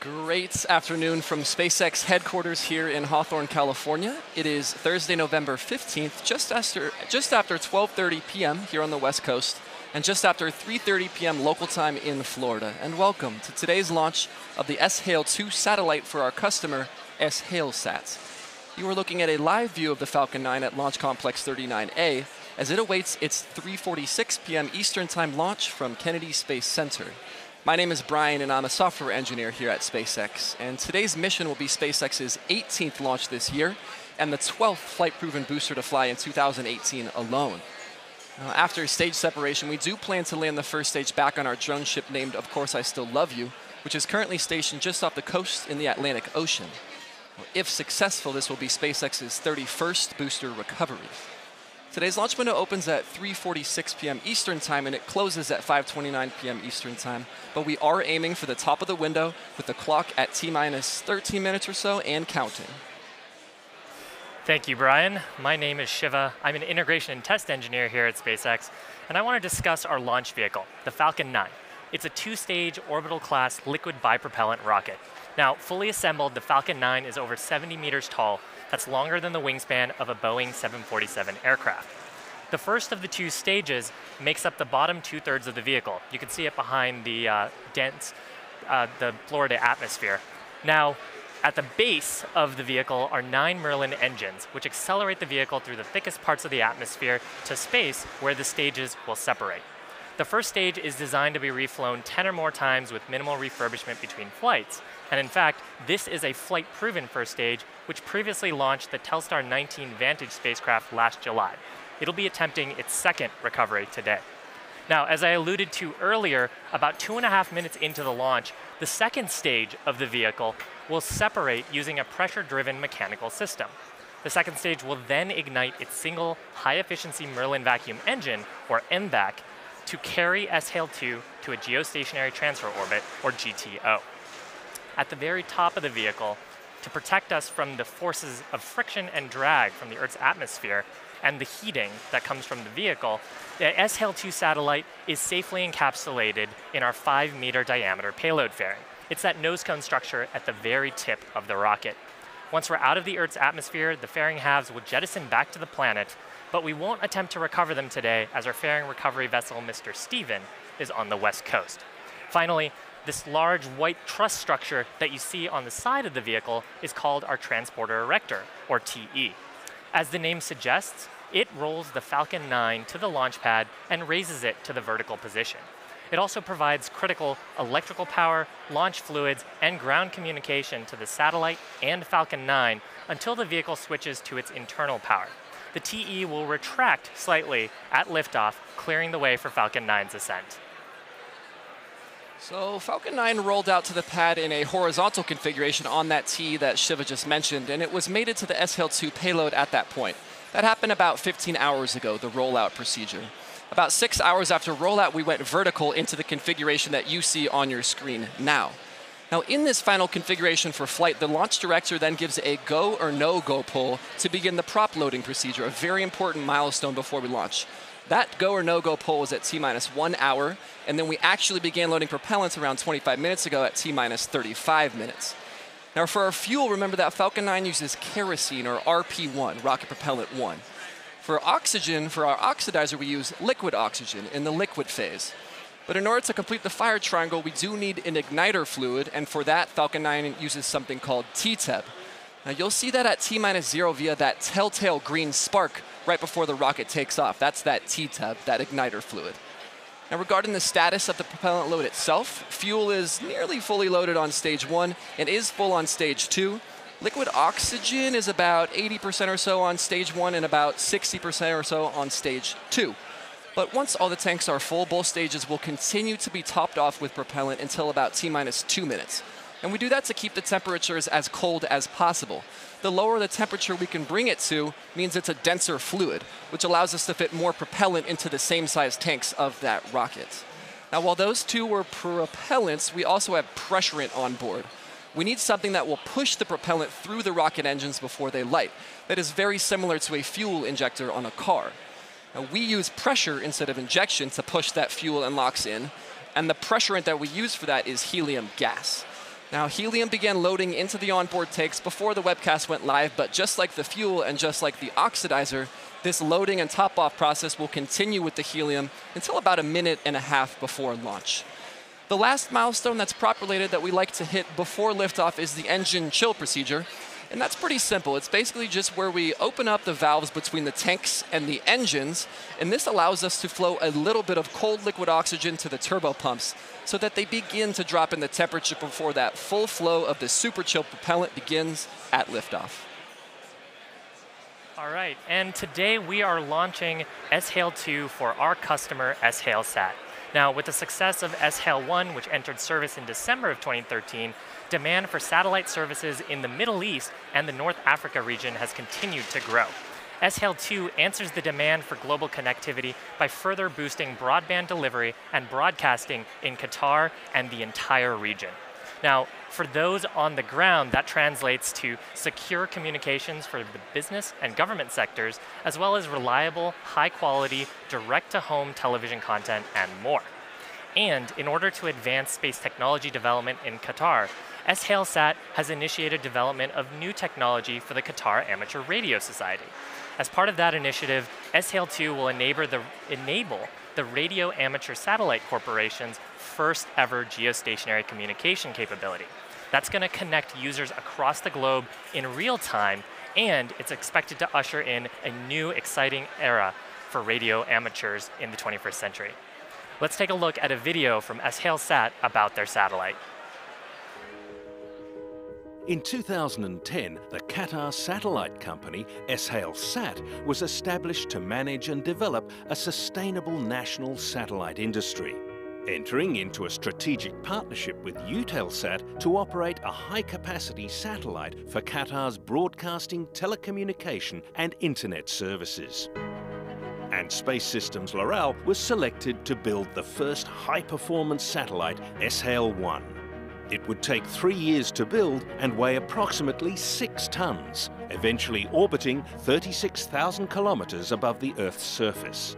Great afternoon from SpaceX headquarters here in Hawthorne, California. It is Thursday, November 15th, just after 12:30 p.m. here on the West Coast, and just after 3:30 p.m. local time in Florida. And welcome to today's launch of the Es'hail-2 satellite for our customer, Es'hail-Sat. You are looking at a live view of the Falcon 9 at Launch Complex 39A as it awaits its 3:46 p.m. Eastern Time launch from Kennedy Space Center. My name is Brian, and I'm a software engineer here at SpaceX. And today's mission will be SpaceX's 18th launch this year and the 12th flight-proven booster to fly in 2018 alone. Now, after stage separation, we do plan to land the first stage back on our drone ship named Of Course I Still Love You, which is currently stationed just off the coast in the Atlantic Ocean. If successful, this will be SpaceX's 31st booster recovery. Today's launch window opens at 3:46 p.m. Eastern Time, and it closes at 5:29 p.m. Eastern Time. But we are aiming for the top of the window with the clock at T-minus 13 minutes or so and counting. Thank you, Brian. My name is Shiva. I'm an integration and test engineer here at SpaceX, and I want to discuss our launch vehicle, the Falcon 9. It's a two-stage orbital-class liquid bipropellant rocket. Now, fully assembled, the Falcon 9 is over 70 meters tall. That's longer than the wingspan of a Boeing 747 aircraft. The first of the two stages makes up the bottom two-thirds of the vehicle. You can see it behind the the Florida atmosphere. Now, at the base of the vehicle are 9 Merlin engines, which accelerate the vehicle through the thickest parts of the atmosphere to space where the stages will separate. The first stage is designed to be reflown 10 or more times with minimal refurbishment between flights. And in fact, this is a flight-proven first stage, which previously launched the Telstar 19 Vantage spacecraft last July. It'll be attempting its second recovery today. Now, as I alluded to earlier, about 2.5 minutes into the launch, the second stage of the vehicle will separate using a pressure-driven mechanical system. The second stage will then ignite its single high-efficiency Merlin vacuum engine, or MVac, to carry Es'hail-2 to a geostationary transfer orbit, or GTO. At the very top of the vehicle, to protect us from the forces of friction and drag from the Earth's atmosphere and the heating that comes from the vehicle, the Es'hail-2 satellite is safely encapsulated in our 5-meter diameter payload fairing. It's that nose cone structure at the very tip of the rocket. Once we're out of the Earth's atmosphere, the fairing halves will jettison back to the planet, but we won't attempt to recover them today as our fairing recovery vessel, Mr. Steven, is on the West Coast. Finally, this large white truss structure that you see on the side of the vehicle is called our transporter erector, or TE. As the name suggests, it rolls the Falcon 9 to the launch pad and raises it to the vertical position. It also provides critical electrical power, launch fluids, and ground communication to the satellite and Falcon 9 until the vehicle switches to its internal power. The TE will retract slightly at liftoff, clearing the way for Falcon 9's ascent. So Falcon 9 rolled out to the pad in a horizontal configuration on that T that Shiva just mentioned, and it was mated to the Es'hail-2 payload at that point. That happened about 15 hours ago, the rollout procedure. About 6 hours after rollout, we went vertical into the configuration that you see on your screen now. Now, in this final configuration for flight, the launch director then gives a go or no-go pull to begin the prop loading procedure, a very important milestone before we launch. That go or no-go pull was at T-minus 1 hour, and then we actually began loading propellants around 25 minutes ago at T-minus 35 minutes. Now, for our fuel, remember that Falcon 9 uses kerosene, or RP1, rocket propellant 1. For oxygen, for our oxidizer, we use liquid oxygen in the liquid phase. But in order to complete the fire triangle, we do need an igniter fluid, and for that, Falcon 9 uses something called TTEB. Now, you'll see that at T-minus 0 via that telltale green spark right before the rocket takes off. That's that TTEB, that igniter fluid. Now, regarding the status of the propellant load itself, fuel is nearly fully loaded on stage 1 and is full on stage 2. Liquid oxygen is about 80% or so on stage 1 and about 60% or so on stage 2. But once all the tanks are full, both stages will continue to be topped off with propellant until about T-minus 2 minutes. And we do that to keep the temperatures as cold as possible. The lower the temperature we can bring it to means it's a denser fluid, which allows us to fit more propellant into the same size tanks of that rocket. Now, while those two were propellants, we also have pressurant on board. We need something that will push the propellant through the rocket engines before they light. That is very similar to a fuel injector on a car. Now, we use pressure instead of injection to push that fuel and LOX in, and the pressurant that we use for that is helium gas. Now, helium began loading into the onboard tanks before the webcast went live, but just like the fuel and just like the oxidizer, this loading and top-off process will continue with the helium until about 1.5 minutes before launch. The last milestone that's prop-related that we like to hit before liftoff is the engine chill procedure. And that's pretty simple. It's basically just where we open up the valves between the tanks and the engines, and this allows us to flow a little bit of cold liquid oxygen to the turbo pumps so that they begin to drop in the temperature before that full flow of the super chill propellant begins at liftoff. All right, and today we are launching Es'hail-2 for our customer, Es'hail-Sat. Now, with the success of Es'hail-1, which entered service in December of 2013, demand for satellite services in the Middle East and the North Africa region has continued to grow. Es'hail-2 answers the demand for global connectivity by further boosting broadband delivery and broadcasting in Qatar and the entire region. Now, for those on the ground, that translates to secure communications for the business and government sectors, as well as reliable, high-quality, direct-to-home television content and more. And in order to advance space technology development in Qatar, Es'hail-Sat has initiated development of new technology for the Qatar Amateur Radio Society. As part of that initiative, Es'hail-2 will enable the Radio Amateur Satellite Corporation's first ever geostationary communication capability. That's going to connect users across the globe in real time, and it's expected to usher in a new exciting era for radio amateurs in the 21st century. Let's take a look at a video from Es'hail-Sat about their satellite. In 2010, the Qatar satellite company, Es'hail-Sat, was established to manage and develop a sustainable national satellite industry, entering into a strategic partnership with Eutelsat to operate a high-capacity satellite for Qatar's broadcasting, telecommunication and internet services. And Space Systems Loral was selected to build the first high-performance satellite, Es'hail-1. It would take 3 years to build and weigh approximately 6 tons, eventually orbiting 36,000 kilometers above the Earth's surface.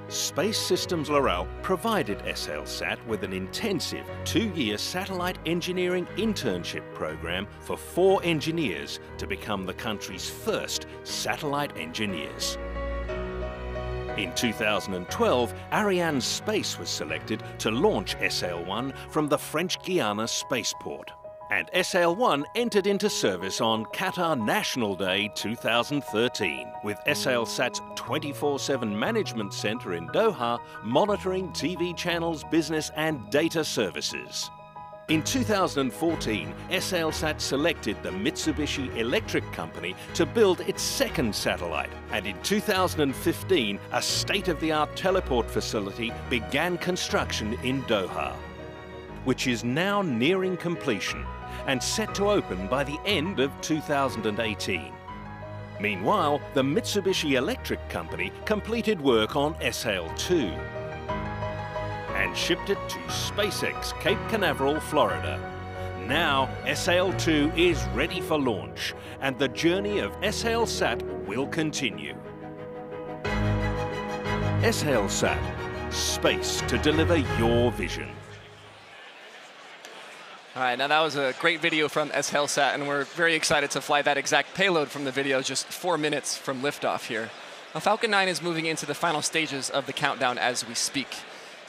Space Systems Loral provided Es'hail-Sat with an intensive 2-year satellite engineering internship program for 4 engineers to become the country's first satellite engineers. In 2012, Ariane Space was selected to launch Es'hail-1 from the French Guiana spaceport. And Es'hail-1 entered into service on Qatar National Day 2013, with Es'hail-Sat's 24/7 management center in Doha monitoring TV channels, business and data services. In 2014, Es'hail-Sat selected the Mitsubishi Electric Company to build its second satellite. And in 2015, a state-of-the-art teleport facility began construction in Doha, which is now nearing completion and set to open by the end of 2018. Meanwhile, the Mitsubishi Electric Company completed work on Es'hail-2 and shipped it to SpaceX, Cape Canaveral, Florida. Now, Es'hail-2 is ready for launch, and the journey of Es'hail-Sat will continue. Es'hail-Sat, space to deliver your vision. All right, now that was a great video from Es'hail-Sat, and we're very excited to fly that exact payload from the video just 4 minutes from liftoff here. Now, Falcon 9 is moving into the final stages of the countdown as we speak.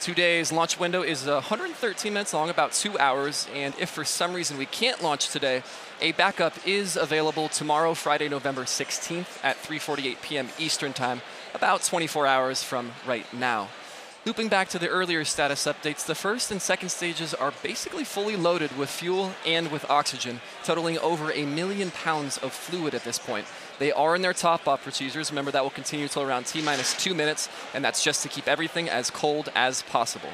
Today's launch window is 113 minutes long, about 2 hours, and if for some reason we can't launch today, a backup is available tomorrow, Friday, November 16th at 3:48 p.m. Eastern Time, about 24 hours from right now. Looping back to the earlier status updates, the first and second stages are basically fully loaded with fuel and with oxygen, totaling over 1 million pounds of fluid at this point. They are in their top-off procedures. Remember, that will continue till around T-minus 2 minutes, and that's just to keep everything as cold as possible.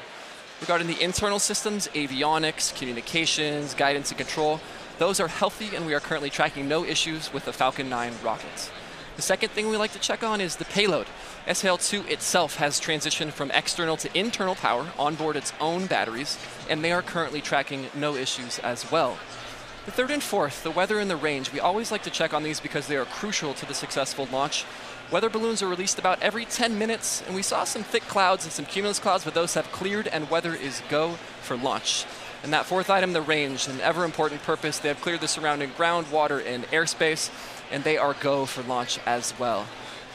Regarding the internal systems, avionics, communications, guidance and control, those are healthy, and we are currently tracking no issues with the Falcon 9 rockets. The second thing we like to check on is the payload. Es'hail-2 itself has transitioned from external to internal power on board its own batteries, and they are currently tracking no issues as well. The third and fourth, the weather and the range, we always like to check on these because they are crucial to the successful launch. Weather balloons are released about every 10 minutes, and we saw some thick clouds and some cumulus clouds, but those have cleared and weather is go for launch. And that fourth item, the range, an ever-important purpose. They have cleared the surrounding ground, water, and airspace, and they are go for launch as well.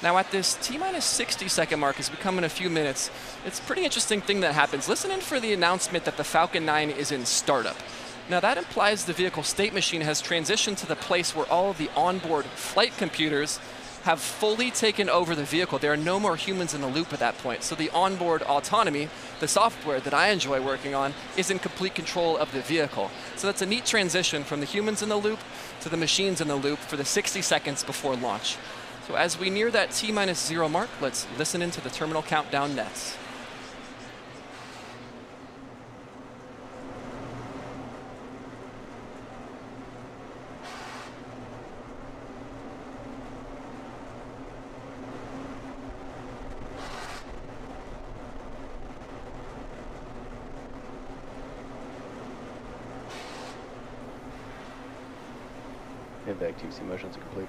Now at this T-minus 60-second mark, as we come in a few minutes, it's a pretty interesting thing that happens. Listen in for the announcement that the Falcon 9 is in startup. Now that implies the vehicle state machine has transitioned to the place where all of the onboard flight computers have fully taken over the vehicle. There are no more humans in the loop at that point. So the onboard autonomy, the software that I enjoy working on, is in complete control of the vehicle. So that's a neat transition from the humans in the loop to the machines in the loop for the 60 seconds before launch. So as we near that T-minus 0 mark, let's listen into the terminal countdown nets. Impact TC motions are complete.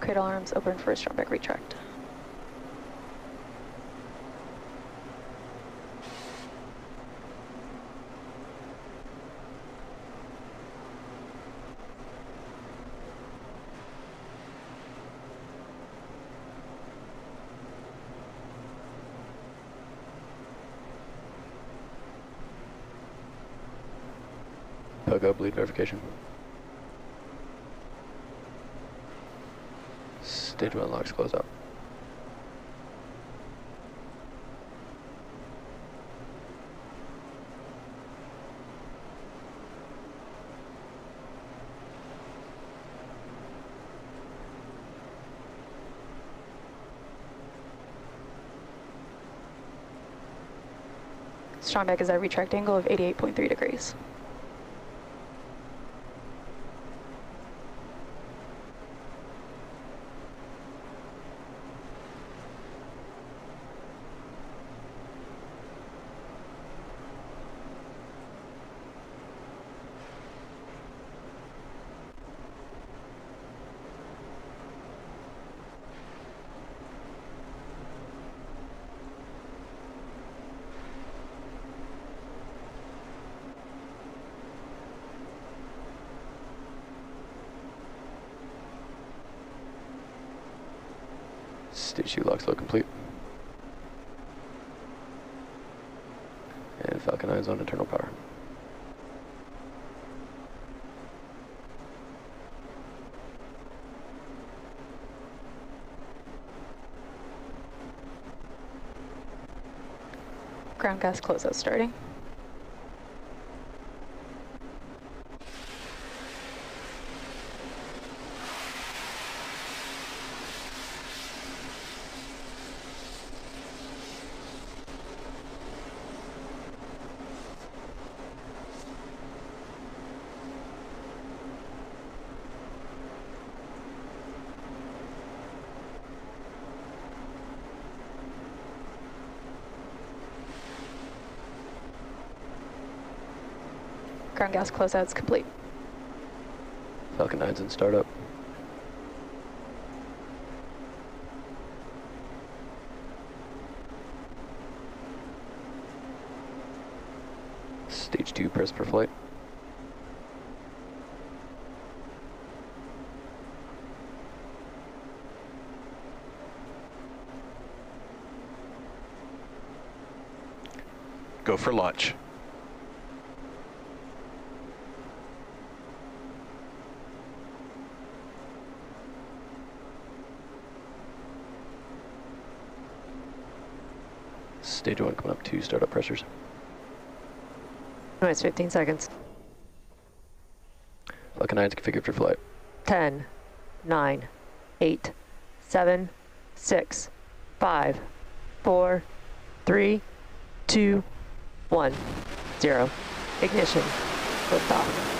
Cradle arms open for a strong back retract. Pogo bleed verification. Stage 1 locks close up. Strong back is at a retract angle of 88.3 degrees. Stage 2 locks low complete. And Falcon 9 is on internal power. Ground gas closeout starting. Ground gas closeout's complete. Falcon 9's in startup. Stage 2 press for flight. Go for launch. Stage 1 coming up to startup pressures. It's 15 seconds. Falcon 9's configured for flight. 10, 9, 8, 7, 6, 5, 4, 3, 2, 1, 0. Ignition. Liftoff.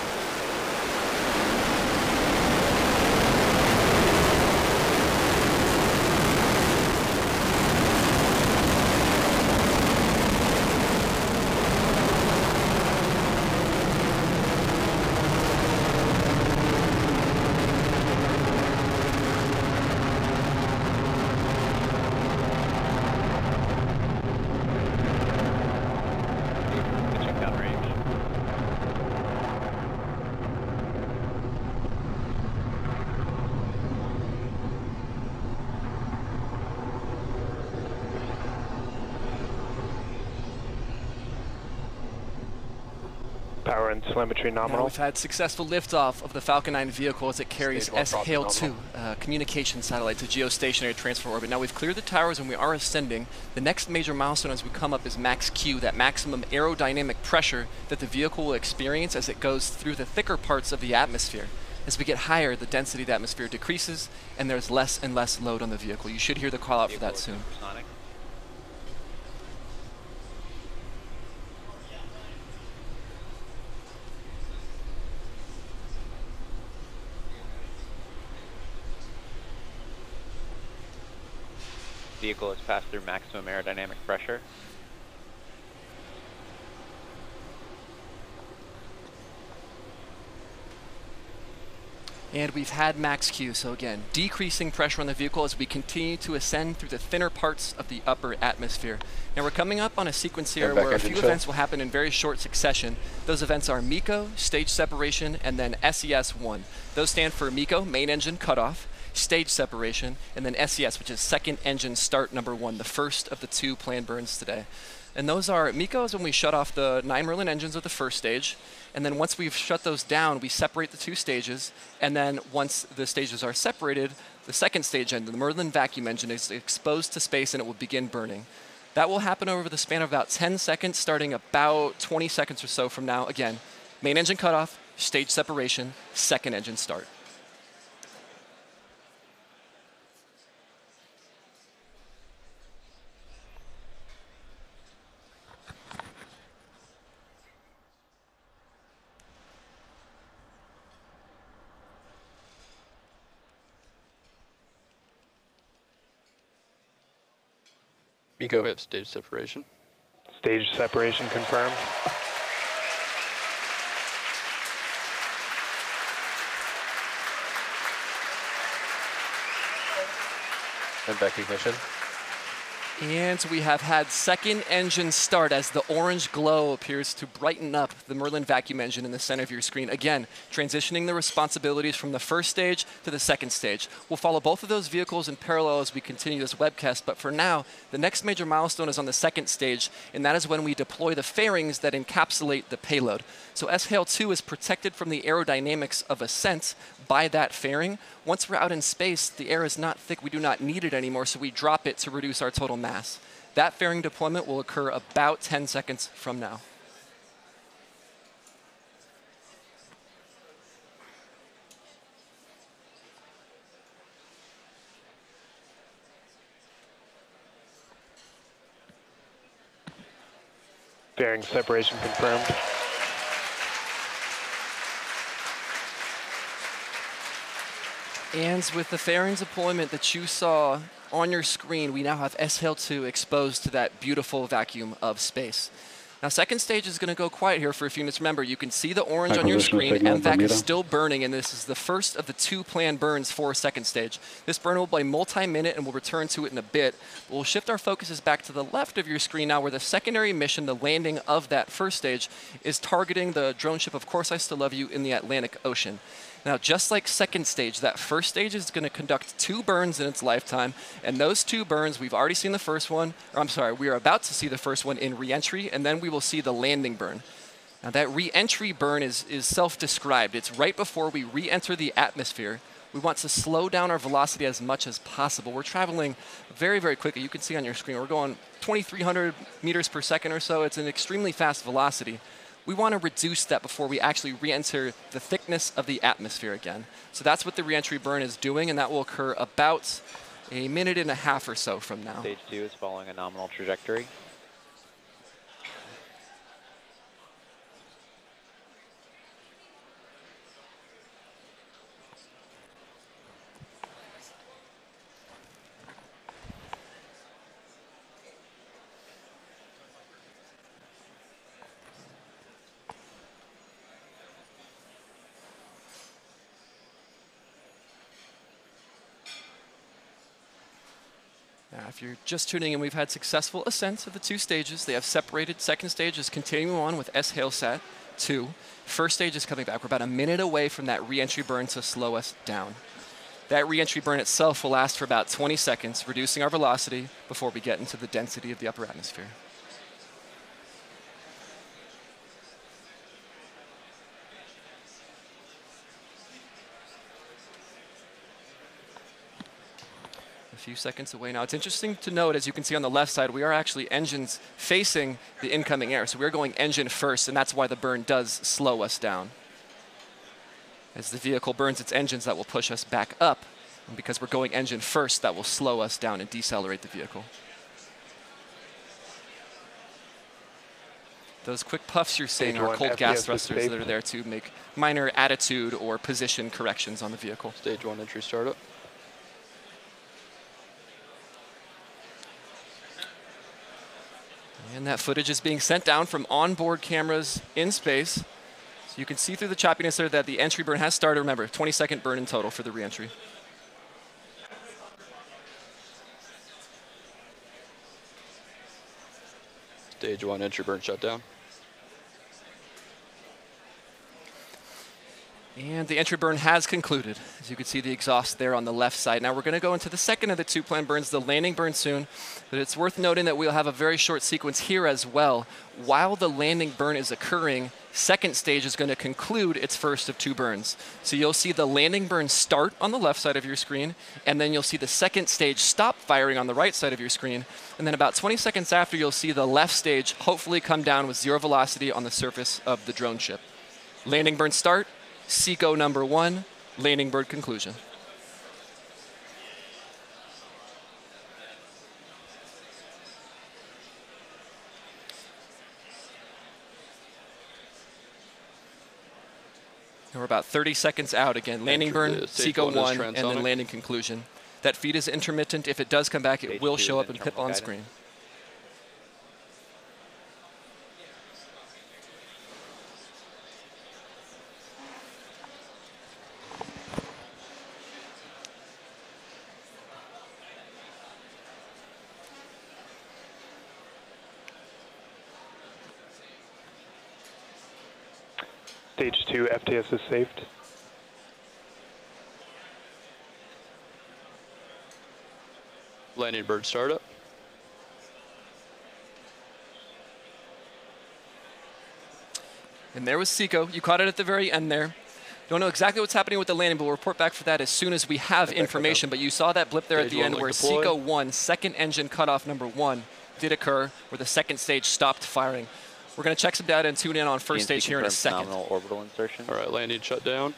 The checkout range Power and telemetry Now nominal. we've had successful liftoff of the Falcon 9 vehicle as it carries Es'hail-2, communication satellite to geostationary transfer orbit. Now we've cleared the towers and we are ascending. The next major milestone as we come up is max Q, that maximum aerodynamic pressure that the vehicle will experience as it goes through the thicker parts of the atmosphere. As we get higher, the density of the atmosphere decreases and there's less and less load on the vehicle. You should hear the call out for that soon. Vehicle has passed through maximum aerodynamic pressure. And we've had max Q, so again, decreasing pressure on the vehicle as we continue to ascend through the thinner parts of the upper atmosphere. Now we're coming up on a sequence here where a few events will happen in very short succession. Those events are MECO, stage separation, and then SES-1. Those stand for MECO, main engine cutoff, stage separation, and then SES, which is second engine start number 1, the first of the 2 planned burns today. And those are, MECO is when we shut off the 9 Merlin engines of the first stage, and then once we've shut those down, we separate the 2 stages, and then once the stages are separated, the second stage engine, the Merlin vacuum engine, is exposed to space and it will begin burning. That will happen over the span of about 10 seconds, starting about 20 seconds or so from now. Again, main engine cutoff, stage separation, second engine start. MECO, we have stage separation. Stage separation confirmed. And back ignition. And we have had second engine start as the orange glow appears to brighten up the Merlin vacuum engine in the center of your screen. Again, transitioning the responsibilities from the first stage to the second stage. We'll follow both of those vehicles in parallel as we continue this webcast, but for now, the next major milestone is on the second stage, and that is when we deploy the fairings that encapsulate the payload. So Es'hail-2 is protected from the aerodynamics of ascent by that fairing. Once we're out in space, the air is not thick, we do not need it anymore, so we drop it to reduce our total mass. That fairing deployment will occur about 10 seconds from now. Fairing separation confirmed. And with the fairing deployment that you saw on your screen, we now have Es'hail-2 exposed to that beautiful vacuum of space. Now, second stage is going to go quiet here for a few minutes. Remember, you can see the orange on your screen. MVAC is still burning, and this is the first of the 2 planned burns for second stage. This burn will be multi-minute, and we'll return to it in a bit. We'll shift our focuses back to the left of your screen now, where the secondary mission, the landing of that first stage, is targeting the drone ship, Of Course I Still Love You, in the Atlantic Ocean. Now, just like second stage, that first stage is going to conduct 2 burns in its lifetime, and those 2 burns, we've already seen the first one, or I'm sorry, we are about to see the first one in re-entry, and then we will see the landing burn. Now, that re-entry burn is self-described. It's right before we re-enter the atmosphere. We want to slow down our velocity as much as possible. We're traveling very, very quickly. You can see on your screen, we're going 2,300 meters per second or so. It's an extremely fast velocity. We want to reduce that before we actually re-enter the thickness of the atmosphere again. So that's what the re-entry burn is doing, and that will occur about a minute and a half or so from now. Stage 2 is following a nominal trajectory. Now, if you're just tuning in, we've had successful ascents of the 2 stages. They have separated. Second stage is continuing on with Es'hail-2. First stage is coming back. We're about a minute away from that re-entry burn to slow us down. That re-entry burn itself will last for about 20 seconds, reducing our velocity before we get into the density of the upper atmosphere. few seconds away now. It's interesting to note, as you can see on the left side, we are actually engines facing the incoming air. So we're going engine first, and that's why the burn does slow us down. As the vehicle burns its engines, that will push us back up. And because we're going engine first, that will slow us down and decelerate the vehicle. Those quick puffs you're seeing are cold gas thrusters that are there to make minor attitude or position corrections on the vehicle. Stage 1 entry startup. And that footage is being sent down from onboard cameras in space. So you can see through the choppiness there that the entry burn has started. Remember, 20-second burn in total for the reentry. Stage 1 entry burn shutdown. And the entry burn has concluded. As you can see the exhaust there on the left side. Now we're going to go into the second of the two planned burns, the landing burn soon. But it's worth noting that we'll have a very short sequence here as well. While the landing burn is occurring, second stage is going to conclude its first of two burns. So you'll see the landing burn start on the left side of your screen, and then you'll see the second stage stop firing on the right side of your screen. And then about 20 seconds after, you'll see the left stage hopefully come down with 0 velocity on the surface of the drone ship. Landing burn start. SECO number 1, landing burn conclusion. And we're about 30 seconds out again. Landing burn, SECO 1, and then landing conclusion. That feed is intermittent. If it does come back, it will show up and pip on screen. Stage 2 FTS is saved. Landing bird startup. And there was SECO. You caught it at the very end there. Don't know exactly what's happening with the landing, but we'll report back for that as soon as we have information. But you saw that blip there at the end where SECO 1, second engine cutoff number 1, did occur, where the second stage stopped firing. We're going to check some data and tune in on first stage here in a second. Nominal orbital insertion. All right, landing shut down.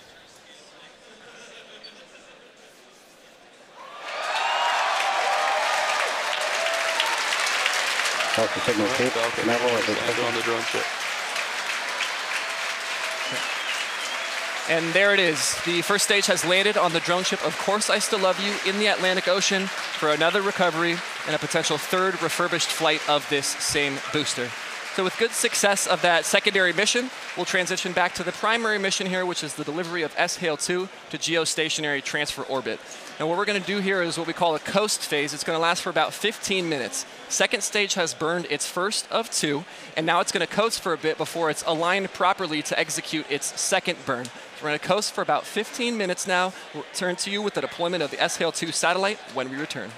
Falcon signal tape. Falcon on the drone ship. And there it is. The first stage has landed on the drone ship. Of course, I Still Love You in the Atlantic Ocean for another recovery and a potential third refurbished flight of this same booster. So with good success of that secondary mission, we'll transition back to the primary mission here, which is the delivery of Es'hail-2 to geostationary transfer orbit. And what we're going to do here is what we call a coast phase. It's going to last for about 15 minutes. Second stage has burned its first of 2, and now it's going to coast for a bit before it's aligned properly to execute its second burn. So we're going to coast for about 15 minutes now. We'll turn to you with the deployment of the Es'hail-2 satellite when we return.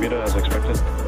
Bermuda as expected.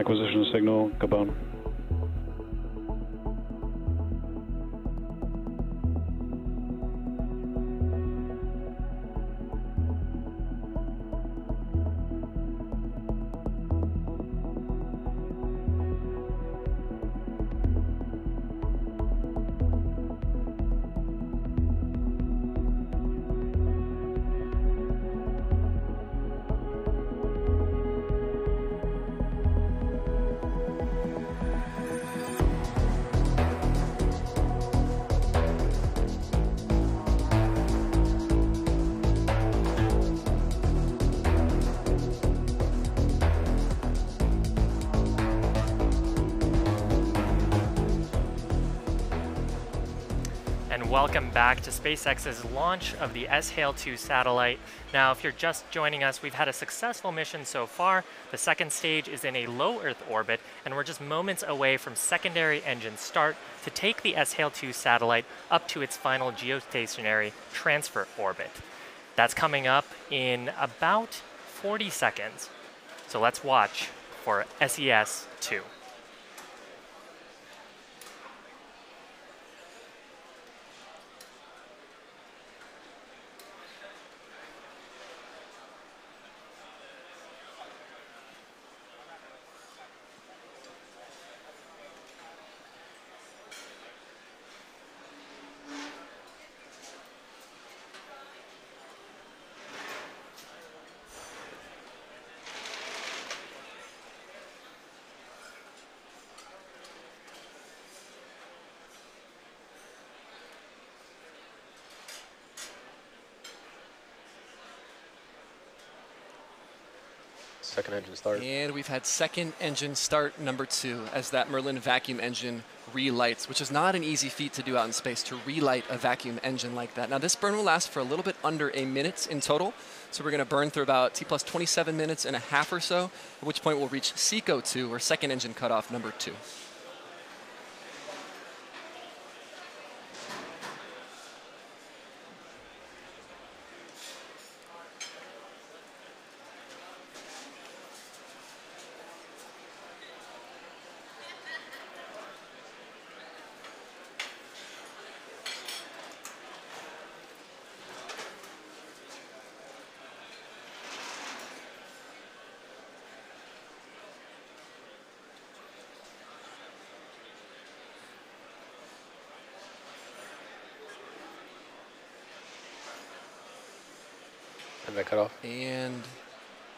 acquisition signal, Gabon. Welcome back to SpaceX's launch of the Es'hail-2 satellite. Now, if you're just joining us, we've had a successful mission so far. The second stage is in a low Earth orbit, and we're just moments away from secondary engine start to take the Es'hail-2 satellite up to its final geostationary transfer orbit. That's coming up in about 40 seconds. So let's watch for SES-2. Second engine start. And we've had second engine start number 2 as that Merlin vacuum engine relights, which is not an easy feat to do out in space, to relight a vacuum engine like that. Now this burn will last for a little bit under a minute in total. So we're going to burn through about T plus 27 minutes and a half or so, at which point we'll reach SECO-2, or second engine cutoff number 2. And that cut off. And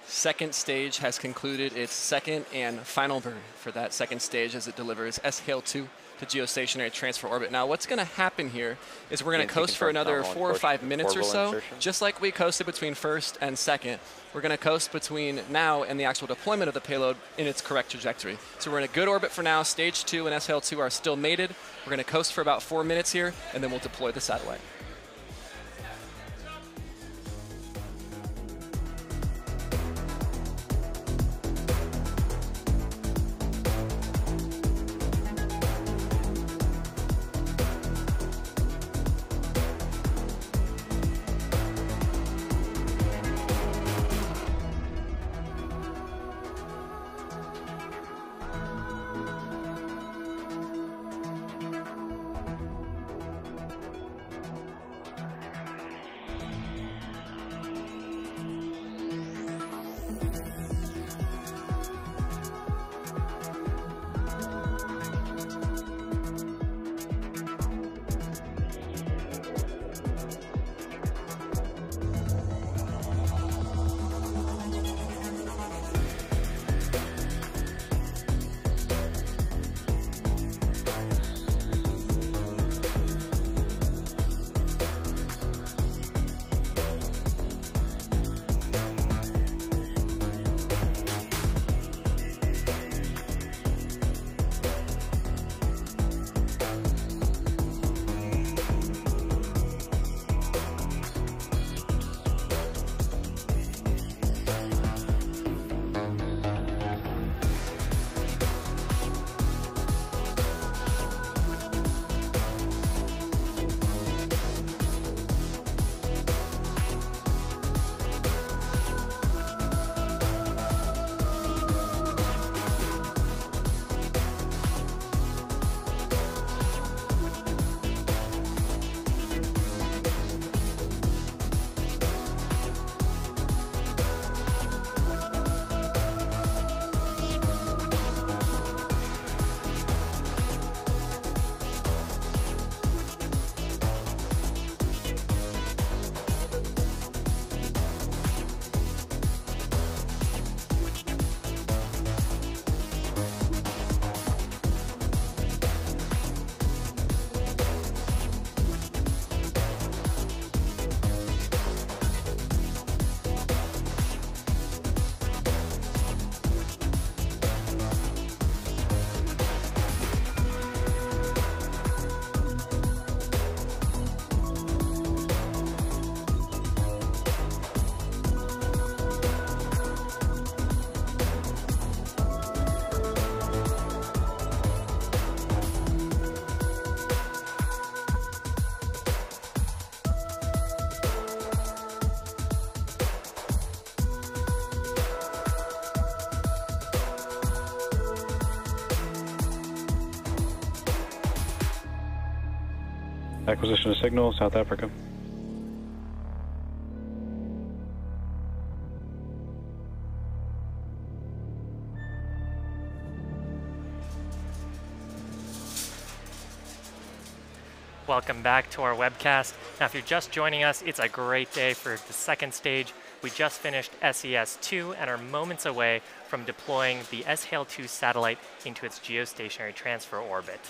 second stage has concluded its second and final burn for that second stage as it delivers Es'hail-2 to geostationary transfer orbit. Now what's going to happen here is we're going to coast for another 4 or 5 minutes or so, just like we coasted between first and second. We're going to coast between now and the actual deployment of the payload in its correct trajectory. So we're in a good orbit for now. Stage 2 and Es'hail-2 are still mated. We're going to coast for about 4 minutes here, and then we'll deploy the satellite. Acquisition of signal, South Africa. Welcome back to our webcast. Now, if you're just joining us, it's a great day for the second stage. We just finished SES-2 and are moments away from deploying the Es'hail-2 satellite into its geostationary transfer orbit.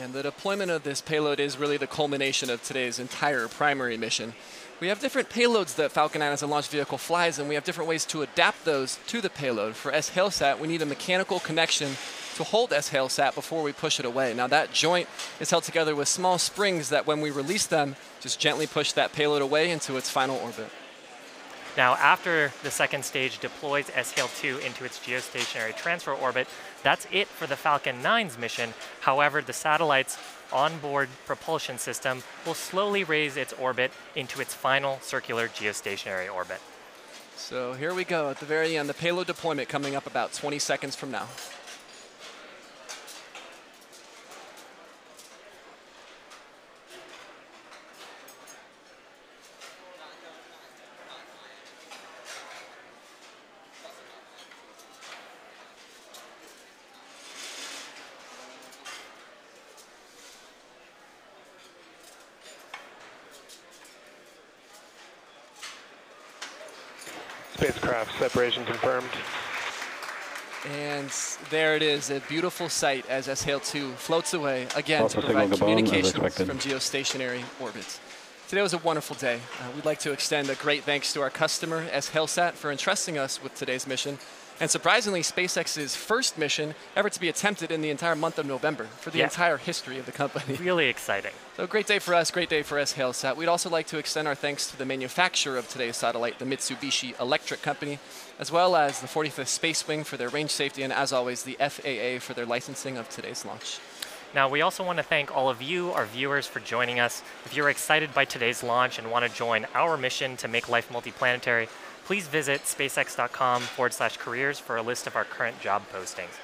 And the deployment of this payload is really the culmination of today's entire primary mission. We have different payloads that Falcon 9 as a launch vehicle flies, and we have different ways to adapt those to the payload. For Es'hail-SAT, we need a mechanical connection to hold Es'hail-SAT before we push it away. Now that joint is held together with small springs that when we release them, just gently push that payload away into its final orbit. Now, after the second stage deploys Es'hail-2 into its geostationary transfer orbit, that's it for the Falcon 9's mission. However, the satellite's onboard propulsion system will slowly raise its orbit into its final circular geostationary orbit. So here we go at the very end, the payload deployment coming up about 20 seconds from now. Spacecraft separation confirmed. And there it is, a beautiful sight as Es'hail-2 floats away again Also to provide signal Gabon, as communications expected. from geostationary orbits. Today was a wonderful day. We'd like to extend a great thanks to our customer, Es'hail-SAT, for entrusting us with today's mission. And surprisingly, SpaceX's first mission ever to be attempted in the entire month of November for the entire history of the company. Really exciting. So great day for us, great day for Es'hail-SAT. We'd also like to extend our thanks to the manufacturer of today's satellite, the Mitsubishi Electric Company, as well as the 45th Space Wing for their range safety, and as always, the FAA for their licensing of today's launch. Now, we also want to thank all of you, our viewers, for joining us. If you're excited by today's launch and want to join our mission to make life multiplanetary, please visit spacex.com/careers for a list of our current job postings.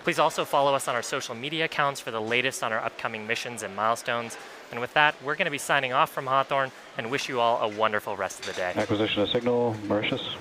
Please also follow us on our social media accounts for the latest on our upcoming missions and milestones. And with that, we're going to be signing off from Hawthorne and wish you all a wonderful rest of the day. Acquisition of signal, Mauritius.